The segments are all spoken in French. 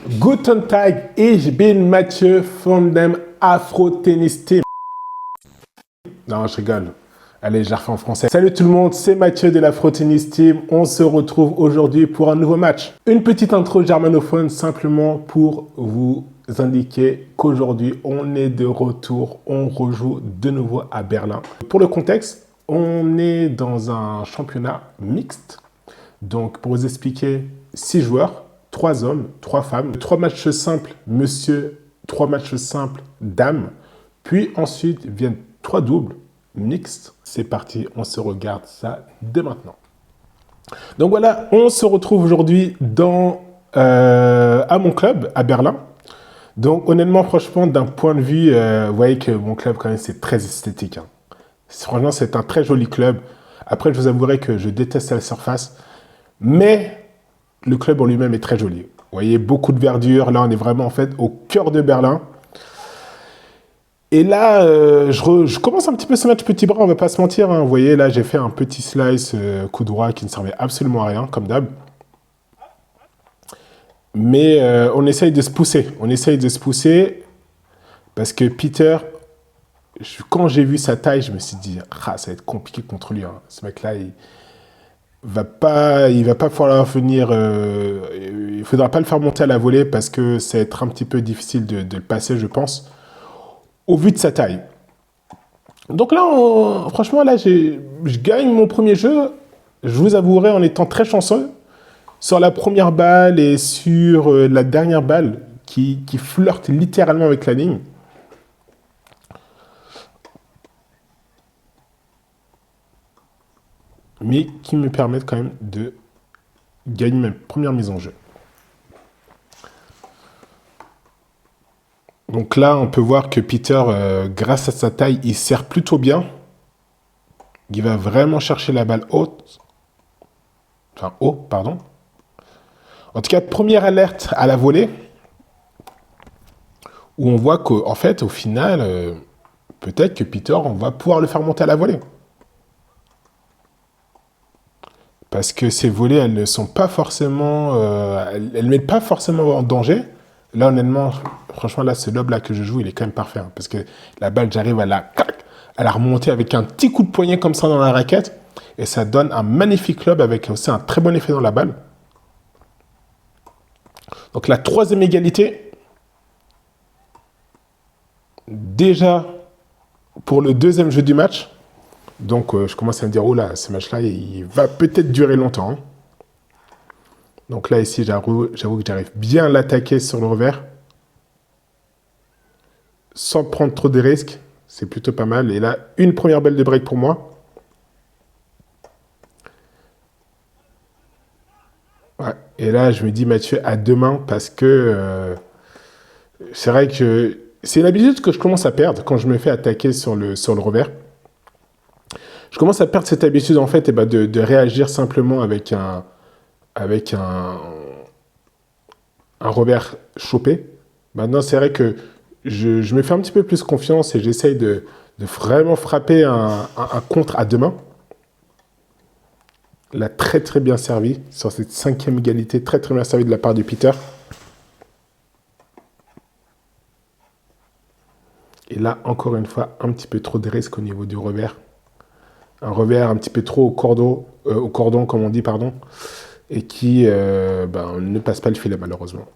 Guten Tag, ich bin Mathieu von dem Afro Tennis Team. Non, je rigole. Allez, je la refais en français. Salut tout le monde, c'est Mathieu de l'Afro Tennis Team. On se retrouve aujourd'hui pour un nouveau match. Une petite intro germanophone simplement pour vous indiquer qu'aujourd'hui, on est de retour. On rejoue de nouveau à Berlin. Pour le contexte, on est dans un championnat mixte. Donc, pour vous expliquer, 6 joueurs, 3 hommes, 3 femmes, 3 matchs simples, monsieur, 3 matchs simples, dames. Puis ensuite viennent 3 doubles mixtes. C'est parti, on se regarde ça dès maintenant. Donc voilà, on se retrouve aujourd'hui à mon club, à Berlin. Donc honnêtement, franchement, d'un point de vue, vous voyez que mon club, quand même, c'est très esthétique. Hein. Franchement, c'est un très joli club. Après, je vous avouerai que je déteste la surface. Mais le club en lui-même est très joli. Vous voyez, beaucoup de verdure. Là, on est vraiment en fait au cœur de Berlin. Et là, je commence un petit peu ce match petit bras, on va pas se mentir. Hein. Vous voyez, là, j'ai fait un petit slice coup droit qui ne servait absolument à rien, comme d'hab. Mais on essaye de se pousser. On essaye de se pousser parce que Peter, quand j'ai vu sa taille, je me suis dit, ah, ça va être compliqué contre lui. Hein. Ce mec-là, il va pas falloir venir. Il faudra pas le faire monter à la volée parce que ça va être un petit peu difficile de le passer, je pense, au vu de sa taille. Donc là, franchement, là, je gagne mon premier jeu. Je vous avouerai en étant très chanceux sur la première balle et sur la dernière balle qui flirte littéralement avec la ligne. Mais qui me permettent quand même de gagner ma première mise en jeu. Donc là, on peut voir que Peter, grâce à sa taille, il sert plutôt bien. Il va vraiment chercher la balle haute. Enfin, haut, pardon. En tout cas, première alerte à la volée. Où on voit qu'en fait, au final, peut-être que Peter, on va pouvoir le faire monter à la volée. Parce que ces volées, elles ne sont pas forcément... elles ne mettent pas forcément en danger. Là, honnêtement, franchement, là, ce lob-là que je joue, il est quand même parfait. Hein, parce que la balle, j'arrive à la remonter avec un petit coup de poignet comme ça dans la raquette. Et ça donne un magnifique lob avec aussi un très bon effet dans la balle. Donc, la troisième égalité. Déjà, pour le deuxième jeu du match. Donc, je commence à me dire, oh là, ce match-là, il va peut-être durer longtemps. Hein. Donc là, ici, j'avoue que j'arrive bien à l'attaquer sur le revers. Sans prendre trop de risques. C'est plutôt pas mal. Et là, une première balle de break pour moi. Ouais. Et là, je me dis, Mathieu, à demain, parce que c'est vrai que c'est une habitude que je commence à perdre quand je me fais attaquer sur le revers. Je commence à perdre cette habitude, en fait, de réagir simplement avec un revers chopé. Maintenant, c'est vrai que je me fais un petit peu plus confiance et j'essaye de vraiment frapper un contre à deux mains. Là, très très bien servi sur cette cinquième égalité, très très bien servi de la part de Peter. Et là, encore une fois, un petit peu trop de risque au niveau du revers. Un revers un petit peu trop au cordon, comme on dit, pardon, et qui ne passe pas le filet, malheureusement.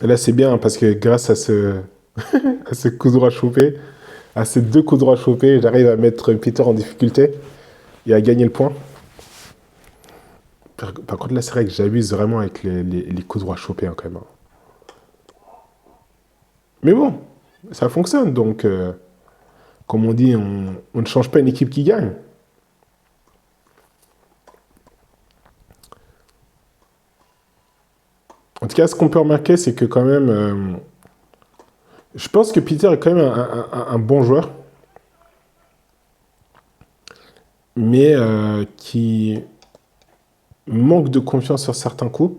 Et là, c'est bien, parce que grâce à à ce coup droit chopé, à ces deux coups droits chopés, j'arrive à mettre Peter en difficulté et à gagner le point. Par contre, là, c'est vrai que j'abuse vraiment avec les coups droits chopés, hein, quand même. Mais bon, ça fonctionne, donc... comme on dit, on ne change pas une équipe qui gagne. En tout cas, ce qu'on peut remarquer, c'est que quand même... je pense que Peter est quand même un bon joueur. Mais qui manque de confiance sur certains coups.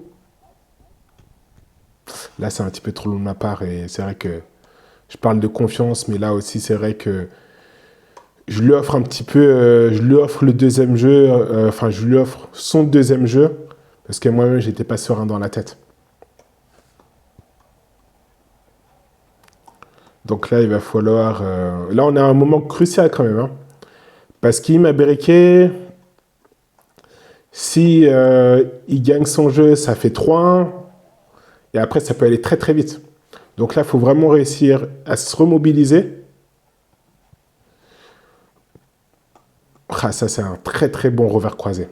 Là, c'est un petit peu trop long de ma part. Et c'est vrai que je parle de confiance, mais là aussi, c'est vrai que Je lui offre un petit peu, je lui offre le deuxième jeu, enfin, je lui offre son deuxième jeu, parce que moi-même, j'étais pas serein dans la tête. Donc là, il va falloir... Là, on est à un moment crucial quand même, hein, parce qu'il m'a briqué. Si il gagne son jeu, ça fait 3-1, et après, ça peut aller très très vite. Donc là, il faut vraiment réussir à se remobiliser. Ah, ça, c'est un très très bon revers croisé.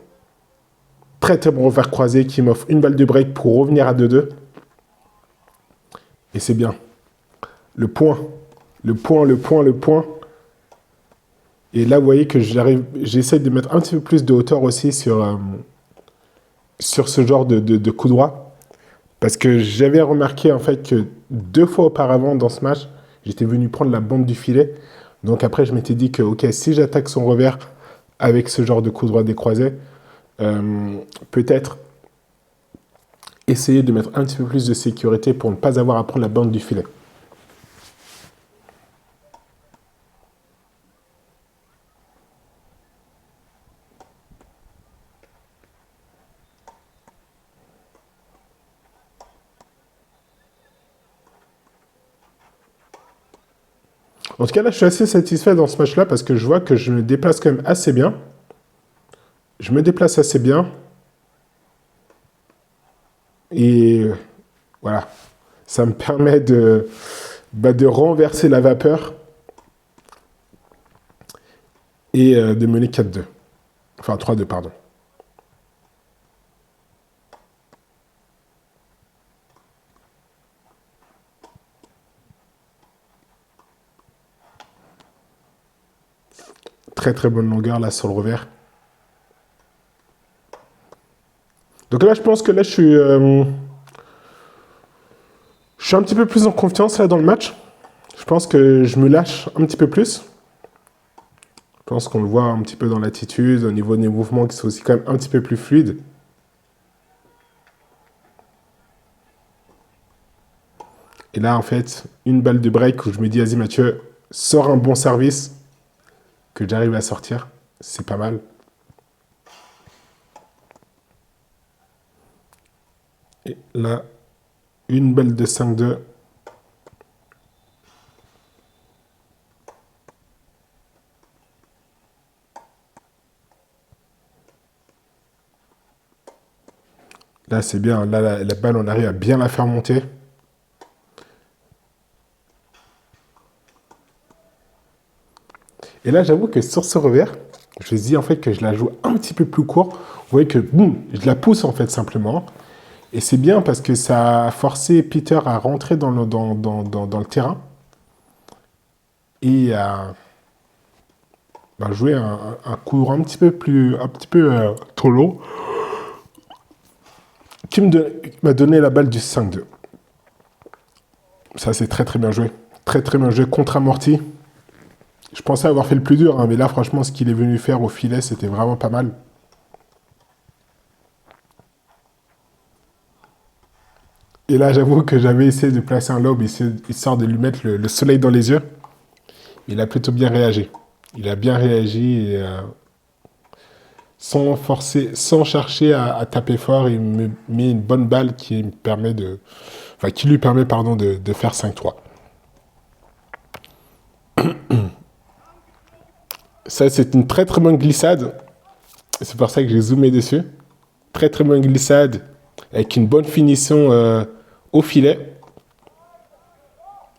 Très très bon revers croisé qui m'offre une balle de break pour revenir à 2-2. Et c'est bien. Le point, le point, le point, le point. Et là, vous voyez que j'essaie de mettre un petit peu plus de hauteur aussi sur ce genre de coup droit. Parce que j'avais remarqué en fait que 2 fois auparavant dans ce match, j'étais venu prendre la bande du filet. Donc après, je m'étais dit que ok, si j'attaque son revers avec ce genre de coup droit décroisé, peut-être essayer de mettre un petit peu plus de sécurité pour ne pas avoir à prendre la bande du filet. En tout cas, là, je suis assez satisfait dans ce match-là parce que je vois que je me déplace quand même assez bien. Je me déplace assez bien. Et voilà, ça me permet de renverser la vapeur et de mener 4-2. Enfin, 3-2, pardon. Très très bonne longueur là sur le revers. Donc là, je pense que là, je suis un petit peu plus en confiance là dans le match. Je pense que je me lâche un petit peu plus. Je pense qu'on le voit un petit peu dans l'attitude, au niveau des mouvements qui sont aussi quand même un petit peu plus fluides. Et là, en fait, une balle de break où je me dis, vas-y Mathieu, sors un bon service que j'arrive à sortir. C'est pas mal. Et là, une balle de 5-2. Là, c'est bien. Là, la balle, on arrive à bien la faire monter. Et là, j'avoue que sur ce revers, je me dis en fait que je la joue un petit peu plus court. Vous voyez que, boum, je la pousse en fait simplement. Et c'est bien parce que ça a forcé Peter à rentrer dans le terrain et à jouer un coup un petit peu plus, un petit peu trop long, qui m'a donné la balle du 5-2. Ça, c'est très très bien joué. Très très bien joué contre amorti. Je pensais avoir fait le plus dur, hein, mais là, franchement, ce qu'il est venu faire au filet, c'était vraiment pas mal. Et là, j'avoue que j'avais essayé de placer un lob, histoire de lui mettre le soleil dans les yeux. Il a plutôt bien réagi. Il a bien réagi et sans forcer, sans chercher à taper fort, il me met une bonne balle qui me permet qui lui permet pardon de faire 5-3. Ça, c'est une très très bonne glissade. C'est pour ça que j'ai zoomé dessus. Très très bonne glissade avec une bonne finition au filet.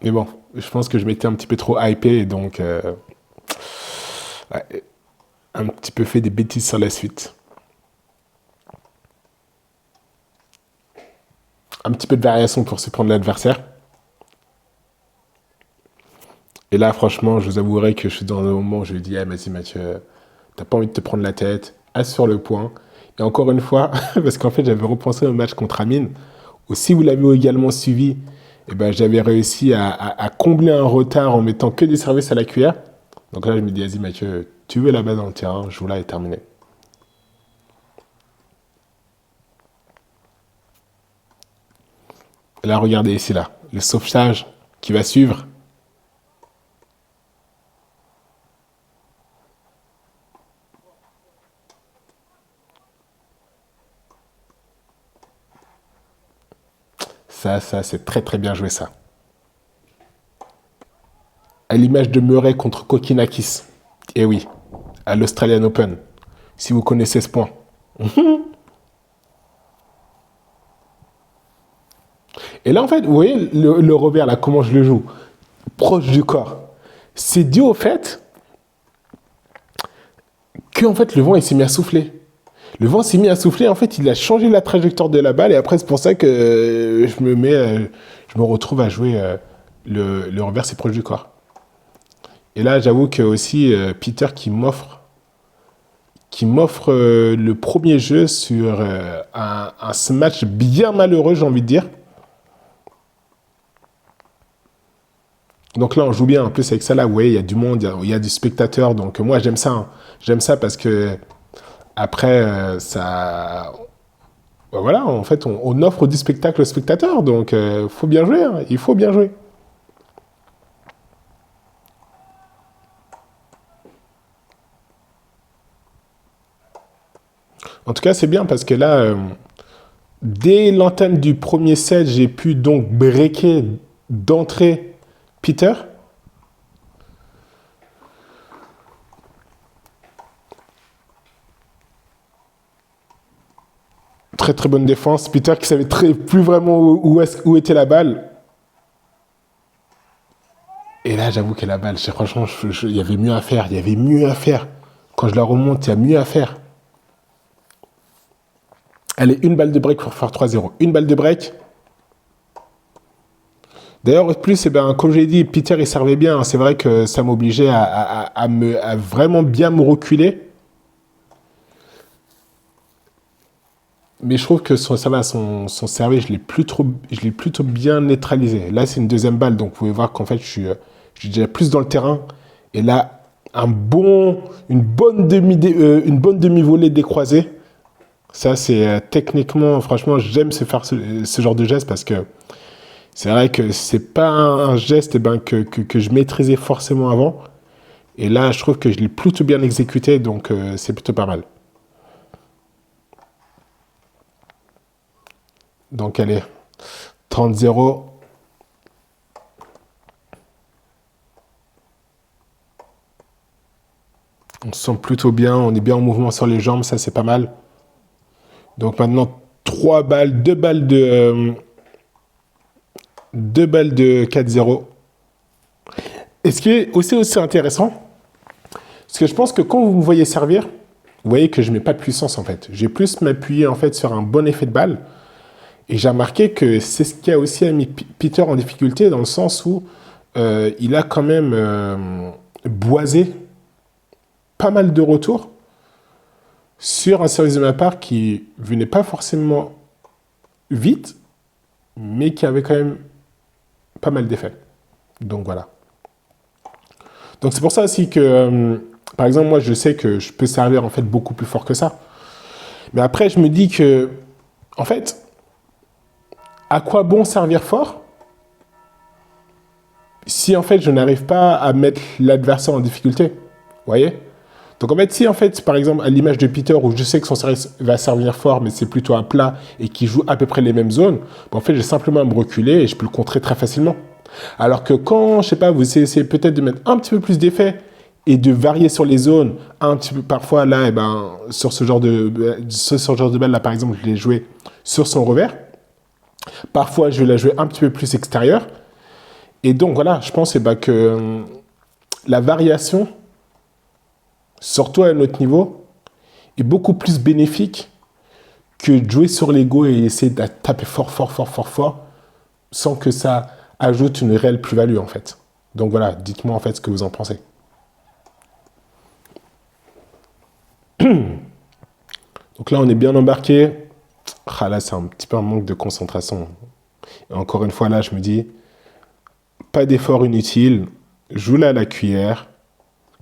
Mais bon, je pense que je m'étais un petit peu trop hypé et donc ouais, un petit peu fait des bêtises sur la suite. Un petit peu de variation pour se prendre l'adversaire. Et là, franchement, je vous avouerai que je suis dans un moment où je lui dis, ah, vas-y Mathieu, t'as pas envie de te prendre la tête, assure le point. Et encore une fois, parce qu'en fait, j'avais repensé au match contre Amine, où si vous l'avez également suivi, eh ben, j'avais réussi à combler un retard en mettant que des services à la cuillère. Donc là, je me dis, vas-y Mathieu, tu veux là-bas dans le terrain, joue là et terminé. Et là, regardez ici, là, le sauvetage qui va suivre. Ça, c'est très très bien joué ça. À l'image de Murray contre Kokinakis. Eh oui, à l'Australian Open. Si vous connaissez ce point. Et là, en fait, vous voyez le revers, là, comment je le joue. Proche du corps. C'est dû au fait que, en fait, le vent, il s'est mis à souffler. Le vent s'est mis à souffler, en fait, il a changé la trajectoire de la balle, et après, c'est pour ça que je me retrouve à jouer le revers, c'est proche du corps. Et là, j'avoue que aussi, Peter qui m'offre le premier jeu sur un match bien malheureux, j'ai envie de dire. Donc là, on joue bien. En plus, avec ça, là, ouais, il y a du monde, il y a des spectateurs. Donc moi, j'aime ça. Hein. J'aime ça parce que après, ça... ben voilà, en fait, on offre du spectacle aux spectateurs. Donc, faut bien jouer. Hein. Il faut bien jouer. En tout cas, c'est bien parce que là, dès l'entame du premier set, j'ai pu donc breaker d'entrée Peter. Très très bonne défense. Peter qui savait plus vraiment où était la balle. Et là, j'avoue que la balle, franchement, il y avait mieux à faire. Il y avait mieux à faire. Quand je la remonte, il y a mieux à faire. Allez, une balle de break pour faire 3-0. Une balle de break. D'ailleurs, en plus, comme j'ai dit, Peter, il servait bien. C'est vrai que ça m'obligeait à vraiment bien me reculer. Mais je trouve que son service, je l'ai plutôt bien neutralisé. Là, c'est une deuxième balle, donc vous pouvez voir qu'en fait, je suis déjà plus dans le terrain. Et là, une bonne demi-volée décroisée. Ça, c'est techniquement, franchement, j'aime faire ce genre de geste parce que c'est vrai que c'est pas un geste que je maîtrisais forcément avant. Et là, je trouve que je l'ai plutôt bien exécuté, donc c'est plutôt pas mal. Donc, allez, 30-0. On se sent plutôt bien, on est bien en mouvement sur les jambes, ça c'est pas mal. Donc maintenant, 3 balles, 2 balles de 4-0. Et ce qui est aussi intéressant, parce que je pense que quand vous me voyez servir, vous voyez que je ne mets pas de puissance en fait. J'ai plus m'appuyer en fait sur un bon effet de balle. Et j'ai remarqué que c'est ce qui a aussi mis Peter en difficulté dans le sens où il a quand même boisé pas mal de retours sur un service de ma part qui venait pas forcément vite, mais qui avait quand même pas mal d'effets. Donc voilà. Donc c'est pour ça aussi que, par exemple, moi je sais que je peux servir en fait beaucoup plus fort que ça. Mais après je me dis que, en fait, à quoi bon servir fort si en fait je n'arrive pas à mettre l'adversaire en difficulté? Vous voyez? Donc en fait, si en fait, par exemple, à l'image de Peter, où je sais que son service va servir fort, mais c'est plutôt un plat et qui joue à peu près les mêmes zones, en fait, j'ai simplement à me reculer et je peux le contrer très facilement. Alors que quand, je sais pas, vous essayez peut-être de mettre un petit peu plus d'effet et de varier sur les zones, un petit peu, parfois là, sur ce genre de balle là, par exemple, je l'ai joué sur son revers. Parfois, je vais la jouer un petit peu plus extérieure. Et donc voilà, je pense que la variation, surtout à notre niveau, est beaucoup plus bénéfique que de jouer sur l'ego et essayer de taper fort, fort, fort, fort, fort, sans que ça ajoute une réelle plus-value, en fait. Donc voilà, dites-moi en fait ce que vous en pensez. Donc là, on est bien embarqué. Ah là, c'est un petit peu un manque de concentration. Et encore une fois, là, je me dis, pas d'effort inutile, joue là à la cuillère.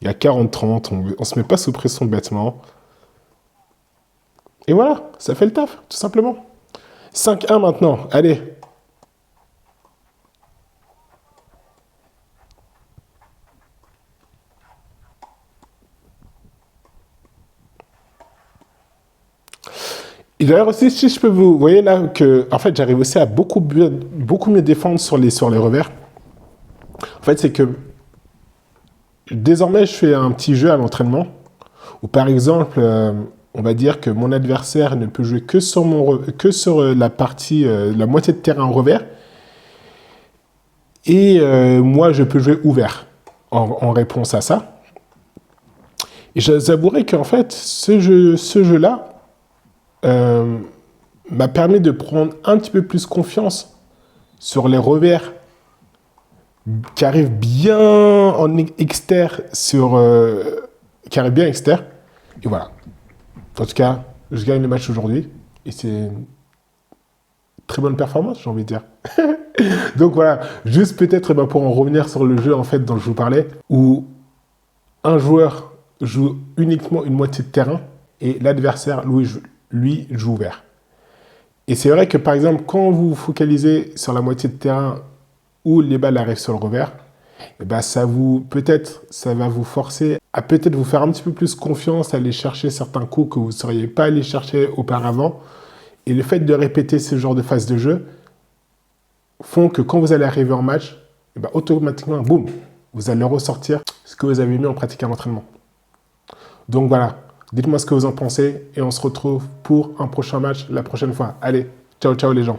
Il y a 40-30, on se met pas sous pression bêtement. Et voilà, ça fait le taf, tout simplement. 5-1 maintenant, allez. Et d'ailleurs aussi, si je peux vous voyez là que, en fait, j'arrive aussi à beaucoup mieux défendre sur les revers. En fait, c'est que désormais, je fais un petit jeu à l'entraînement où, par exemple, on va dire que mon adversaire ne peut jouer que sur la partie, la moitié de terrain en revers, et moi, je peux jouer ouvert en réponse à ça. Et j'avouerai qu'en fait, ce jeu-là m'a permis de prendre un petit peu plus confiance sur les revers qui arrivent bien en externe qui arrivent bien externe. Et voilà. En tout cas, je gagne le match aujourd'hui et c'est une très bonne performance, j'ai envie de dire. Donc voilà, juste peut-être pour en revenir sur le jeu en fait dont je vous parlais, où un joueur joue uniquement une moitié de terrain et l'adversaire, lui joue ouvert. Et c'est vrai que par exemple, quand vous vous focalisez sur la moitié de terrain où les balles arrivent sur le revers, et ben ça va vous forcer à peut-être vous faire un petit peu plus confiance, à aller chercher certains coups que vous ne seriez pas allé chercher auparavant. Et le fait de répéter ce genre de phase de jeu font que quand vous allez arriver en match, et ben automatiquement, boum, vous allez ressortir ce que vous avez mis en pratique à l'entraînement. Donc voilà, dites-moi ce que vous en pensez et on se retrouve pour un prochain match la prochaine fois. Allez, ciao ciao les gens.